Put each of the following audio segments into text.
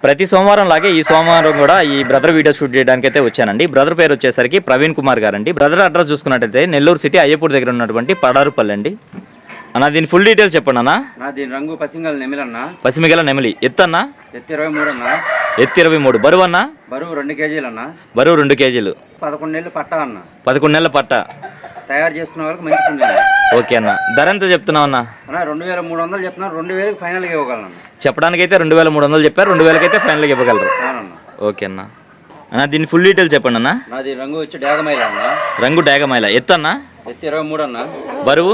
ప్రతి సోమవారం లాగే ఈ సోమవారం కూడా ఈ బ్రదర్ వీడియో షూట్ చేయడానికి అయితే వచ్చానండి. బ్రదర్ పేరు వచ్చేసరికి ప్రవీణ్ కుమార్ గారు అండి. బ్రదర్ అడ్రస్ చూసుకున్నట్టయితే నెల్లూరు సిటీ అయ్యపూర్ దగ్గర ఉన్నటువంటి పడారుపల్లి అండి. అన్న దీని ఫుల్ డీటెయిల్స్ చెప్పండి అన్న. దీని రంగు పసిమిగల నెమిలి అన్న. పసిమిగల నెమిలి ఎత్తు అన్న? ఎత్తు 23 అన్న. ఎత్తు 23. బరువు అన్న? బరువు 2 కేజీలు అన్న. బరువు 2 కేజీలు. 11 నెలలు పట్ట అన్న. 11 నెలల పట్ట. తయారు చేసుకునే వాళ్ళకి మంచి పుంజు. ఓకే అన్న. ధర ఎంత చెప్తున్నావు అన్న? 2300 చెప్తున్నా. 2000కి ఫైనల్గా ఇవ్వగలను. చెప్పడానికైతే 2300 చెప్పారు. 2000కి అయితే ఫైనల్గా ఇవ్వగలరు. ఓకే అన్న. అన్న దీని ఫుల్ డీటెయిల్స్ చెప్పండి అన్న. నాది రంగు వచ్చి డేగమైల అన్న. రంగు డేగమైల. ఎత్తు అన్న? ఎత్తు 23 అన్న. బరువు?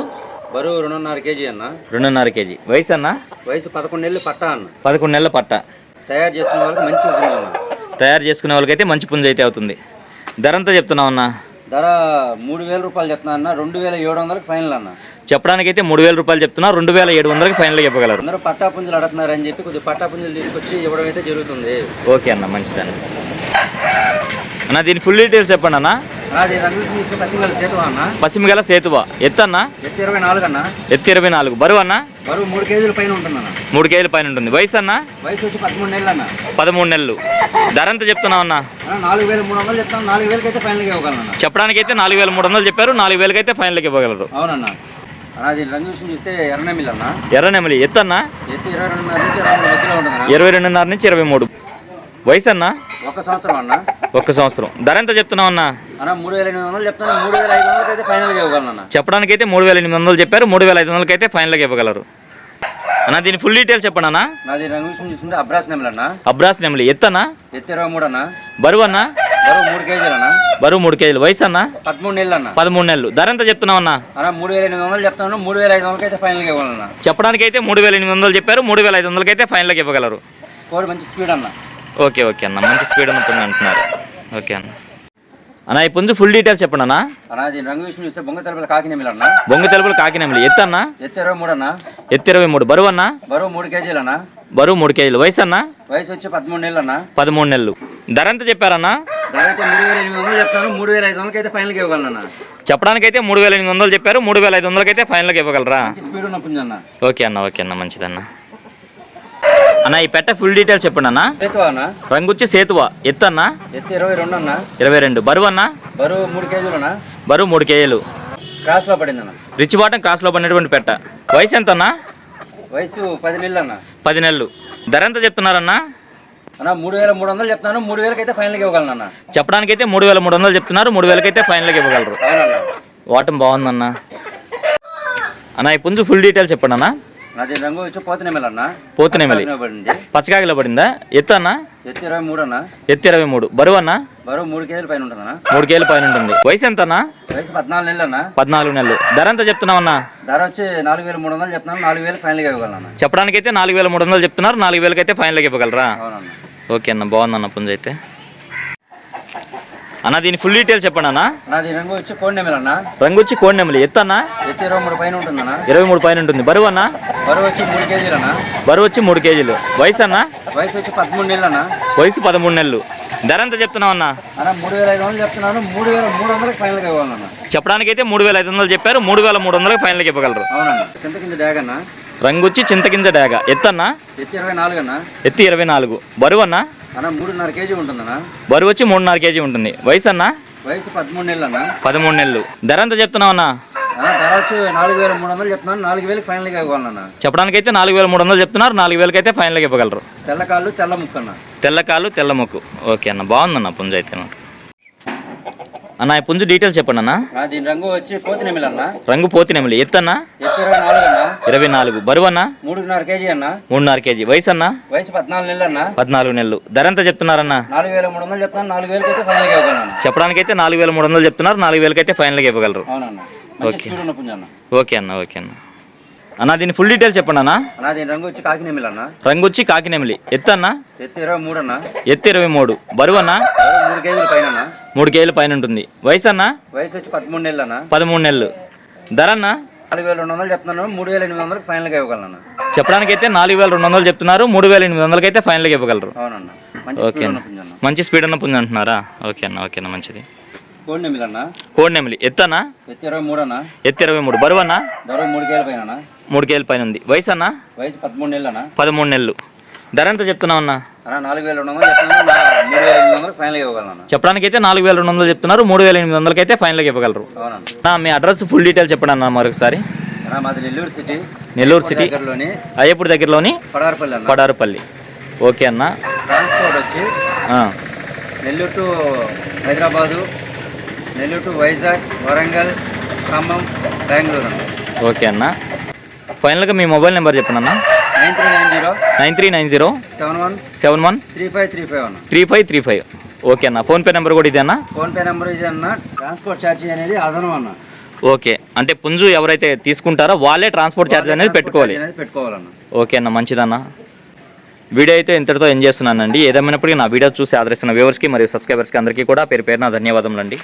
బరువు 2.5 కేజీ అన్న. 2.5 కేజీ. వయసు అన్న? వయసు 11 నెలలు పట్ట అన్న. 11 నెలల పట్ట. తయారు చేసుకునే వాళ్ళకి మంచి పుంజు అన్న. తయారు చేసుకునే వాళ్ళకైతే మంచి పుంజు అయితే అవుతుంది. ధర ఎంత చెప్తున్నావు అన్న? ధర 3000 రూపాయలు చెప్తున్నా అన్న. 2700కి ఫైనల్ అన్న. చెప్పడానికైతే 3000 రూపాయలు చెప్తున్నా. 2700కి ఫైనల్గా ఇవ్వగలరు. అందరూ పట్టా పుంజులు అడుగుతున్నారని చెప్పి కొద్దిగా పట్టా పుంజులు తీసుకొచ్చి ఇవ్వడం అయితే జరుగుతుంది. ఓకే అన్న, మంచిదన్న. అన్న దీని ఫుల్ డీటెయిల్స్ చెప్పండి అన్న. అది రంగు పసిమిగల సేతువా అన్న. పసిమిగల సేతువా. ఎత్తు అన్న? ఎత్తు 24 అన్న. ఎత్తు 24. బరువు అన్న? బరువు 3 కేజీల పైన ఉంటుంది అన్న. 3 కేజీల పైన ఉంటుంది. వయసు అన్న? వయసు వచ్చి 13 నెలలు అన్న. 13 నెలలు. ధర ఎంత చెప్తున్నావు అన్న? 4300 చెప్తాను. 4000కి అయితే ఫైనల్గా ఇవ్వగలను. చెప్పడానికైతే 4300 చెప్పారు. 4000కి అయితే ఫైనల్గా ఇవ్వగలరు. అవునన్న. అది రంగు విషయం చూస్తే ఎర్రనెమిలి అన్న. ఎర్రనెమిలి. ఎత్తు అన్న? ఎత్తు 22.5 నుంచి 23 మధ్యలో ఉంటుంది. 22.5 నుంచి 23. వయసు అన్న? 1 సంవత్సరం అన్న. 1 సంవత్సరం. ధర ఎంత చెప్తున్నావు అన్న? 3800 చెప్తాను. 3500కి అయితే ఫైనల్గా ఇవ్వగలను. చెప్పడానికైతే 3800 చెప్పారు. 3500కి అయితే ఫైనల్గా ఇవ్వగలరు. అన్న దీని ఫుల్ డీటెయిల్స్ చెప్పండి అన్న. నాది రంగు విషయం చూసుకుంటే అబ్రాస్ నెమిలి అన్న. అబ్రాస్ నెమిలి. ఎత్తు అన్న? ఎత్తు 23 అన్న. బరువు అన్న? బరువు 3 కేజీలు అన్న. బరువు 3 కేజీలు. వయసు అన్న? 13 నెలలు అన్న. 13 నెలలు. ధర ఎంత చెప్తున్నావు అన్న? 3800 చెప్తాను. 3500కి అయితే ఫైనల్గా ఇవ్వాలన్న. చెప్పడానికైతే 3800 చెప్పారు. 3500కి అయితే ఫైనల్గా ఇవ్వగలరు. కోడి మంచి స్పీడ్ అన్న. ఓకే ఓకే అన్న, మంచి స్పీడ్ ఉంటుంది అంటున్నారు. ఓకే అన్న. అన్న ఈ పుంజు ఫుల్ డీటెయిల్స్ చెప్పండి అన్న. దీని రంగు విషయం చూస్తే బొంగ తెలపల కాకి నెమిలి అన్న. బొంగ తెలపల కాకి నెమిలి. ఎత్తు అన్న? ఎత్తు 23 అన్న. ఎత్తు 23. బరువు అన్న? బరువు 3 కేజీలు అన్న. బరువు 3 కేజీలు. వయసు అన్న? వయసు వచ్చి 13 నెలలు అన్న. 13 నెలలు. ధర ఎంత చెప్పారన్న? ధర అయితే 3800 చెప్తాను. 3500కి అయితే ఫైనల్గా ఇవ్వగలను. చెప్పడానికైతే 3800 చెప్పారు. 3500కి అయితే ఫైనల్గా ఇవ్వగలరా? మంచి స్పీడ్ ఉన్న పుంజు అన్న. ఓకే అన్న, ఓకే అన్న, మంచిదన్న. అన్న ఈ పెట్ట ఫుల్ డీటెయిల్స్ చెప్పండి అన్న. రంగు వచ్చి సేతువా. ఎత్తు అన్న? ఎత్తు 22 అన్న. 22. బరువు అన్న? బరువు 3 కేజీలు అన్న. బరువు 3 కేజీలు. క్రాస్ లో పడింది అన్న. రిచ్ బాటం క్రాస్ లో పడినటువంటి పెట్ట. వయసు ఎంత అన్న? వయసు 10 నెలలు అన్న. 10 నెలలు. ధర ఎంత చెప్తున్నారన్న? అన్న 3300 చెప్తాను. 3000కి అయితే ఫైనల్గా ఇవ్వగలను అన్న. చెప్పడానికైతే 3300 చెప్తున్నారు. 3000కి అయితే ఫైనల్గా ఇవ్వగలరు. వాటం బాగుందన్న. అన్న ఈ పుంజు ఫుల్ డీటెయిల్స్ చెప్పండి అన్న. అది రంగు వచ్చి పోతనెమిలి అన్న. పోతనెమిలి. పచ్చకాగిలో పడిందా? ఎత్తు అన్న? ఎత్తు 23 అన్న. ఎత్తు 23. బరువు అన్న? బరువు 3 కేజీల పైన ఉంటుంది అన్న. 3 కేజీల పైన ఉంటుంది. వయసు ఎంత అన్న? వయసు 14 నెలలు అన్న. 14 నెలలు. ధర ఎంత చెప్తున్నావు అన్న? ధర వచ్చి 4300 చెప్తున్నాను. 4000 ఫైనల్గా ఇవ్వగలను అన్న. చెప్పడానికైతే 4300 చెప్తున్నారు. 4000కి అయితే ఫైనల్గా ఇవ్వగలరా? అవునన్న. ఓకే అన్న, బాగుందన్న పుంజు అయితే. అన్న దీని ఫుల్ డీటెయిల్స్ చెప్పండి అన్న. నాది రంగు వచ్చి కోడి నెమిలి అన్న. రంగు వచ్చి కోడి నెమిలి. ఎత్తు అన్న? ఎత్తు 23 పైన ఉంటుంది అన్న. 23 పైన ఉంటుంది. బరువు అన్న? బరువు వచ్చి 3 కేజీలు అన్న. బరువు వచ్చి 3 కేజీలు. వయసు అన్న? వయసు వచ్చి 13 నెలలు అన్న. వయసు 13 నెలలు. ధర ఎంత చెప్తున్నావు అన్న? 3500 చెప్తున్నాను. 3300కి ఫైనల్గా ఇవ్వాలన్న. చెప్పడానికైతే 3500 చెప్పారు. 3300కి ఫైనల్గా ఇవ్వగలరు. అవునన్న. చింతకింద డాగ్ అన్న. రంగు వచ్చి చింతకింజ డాగ. ఎత్తు అన్న? ఎత్తు 24 అన్న. ఎత్తు 24. బరువు అన్న? అన్న 3.5 కేజీ ఉంటుందన్న. బరువు వచ్చి 3.5 కేజీ ఉంటుంది. వయసు అన్న? వయసు 13 నెలలు అన్న. 13 నెలలు. ధర ఎంత చెప్తున్నావు అన్న? ధర వచ్చి 4300 చెప్తున్నాను. 4000కి ఫైనల్గా ఇవ్వాలన్న. చెప్పడానికైతే 4300 చెప్తున్నారు. 4000కి అయితే ఫైనల్గా ఇవ్వగలరు. తెల్ల కాళ్ళు తెల్ల ముక్కు అన్న. తెల్ల కాళ్ళు తెల్ల ముక్కు. ఓకే అన్న, బాగుందన్న పుంజు అయితే. అన్న ఈ పుంజు డీటెయిల్స్ చెప్పండి అన్న. దీని రంగు వచ్చి పోతినెమిలి అన్న. రంగు పోతినెమిలి. ఎత్తు అన్న? ఎత్తు 24 అన్న. 24. బరువు అన్న? 3.5 కేజీ అన్న. 3.5 కేజీ. వయసు అన్న? వయసు 14 నెలలు అన్న. 14 నెలలు. ధర ఎంత చెప్తున్నారన్న? 4300 చెప్తున్నాను. 4000కి అయితే ఫైనల్గా ఇవ్వగలను. చెప్పడానికైతే 4300 చెప్తున్నారు. 4000కి అయితే ఫైనల్గా ఇవ్వగలరు. అవునన్న. ఓకే ఓకే అన్న, ఓకే అన్న. అన్న దీని ఫుల్ డీటెయిల్స్ చెప్పండి అన్న. దీని రంగు వచ్చి కాకి నెమిలి అన్న. రంగు వచ్చి కాకి నెమిలి. ఎత్తు అన్న? ఎత్తు 23 అన్న. ఎత్తు 23. బరువు అన్న? 3 కేజీల పైన అన్న. 3 కేజీల పైన ఉంటుంది. వయసు అన్న? వయసు వచ్చి 13 నెలలు అన్న. 13 నెలలు. ధర అన్న? 4200 చెప్తున్నాను. 3800కి ఫైనల్గా ఇవ్వగలను. చెప్పడానికైతే 4200 చెప్తున్నారు. 3800కి అయితే ఫైనల్గా ఇవ్వగలరు. అవునన్న. ఓకే అన్న, మంచి స్పీడ్ ఉన్న పుంజు అంటున్నారా? ఓకే అన్న, ఓకే అన్న, మంచిది. కోడి నెమిలి అన్న. కోడి నెమిలి. ఎత్తు అన్న? ఎత్తు 23 అన్న. ఎత్తు 23. బరువు అన్న? బరువు 3 కేజీల పైన. 3 కేజీల పైన ఉంది. వయసు అన్న? వయసు 13 నెలలు అన్న. 13 నెలలు. ధర ఎంత చెప్తున్నావు అన్న? అన్న 4,200 చెప్తున్నాను, 3,800 ఫైనల్గా ఇవ్వగలను. చెప్పడానికైతే 4,200 చెప్తున్నారు, 3,800 అయితే ఫైనల్గా ఇవ్వగలరు. అవునన్నా. మీ అడ్రస్ ఫుల్ డీటెయిల్ చెప్పండి అన్న మరొకసారి. అన్న మాది నెల్లూరు సిటీ, నెల్లూరు సిటీ దగ్గరలోని అయ్యపూర్ దగ్గరలోని పడారుపల్లి అన్న. పడారుపల్లి. ఓకే అన్న. ట్రాన్స్పోర్ట్ వచ్చి ఆ, నెల్లూరు టు హైదరాబాదు, నెల్లూరు టు వైజాగ్, వరంగల్, ఖమ్మం, బెంగళూరు అన్న. ఓకే అన్న. ఫైనల్గా మీ మొబైల్ నెంబర్ చెప్పండి అన్న. 9390 9390 71 71 3535 అన్న. 3535. ఓకే అన్న. ఫోన్పే నెంబర్ కూడా ఇదే అన్న. ఫోన్పే నెంబర్ ఇది అన్న. ట్రాన్స్పోర్ట్ ఛార్జీ అనేది అదనం అన్న. ఓకే, అంటే పుంజు ఎవరైతే తీసుకుంటారో వాళ్ళే ట్రాన్స్పోర్ట్ ఛార్జ్ అనేది పెట్టుకోవాలి. పెట్టుకోవాలన్న. ఓకే అన్న, మంచిదన్న. వీడియో అయితే ఇంతటితో ఎండ్ చేస్తున్నానండి. ఏదేమైనప్పటికీ నా వీడియో చూసి ఆదరిస్తున్న వ్యూవర్స్కి మరియు సబ్స్క్రైబర్స్కి అందరికీ కూడా పేరు పేరున ధన్యవాదములండి.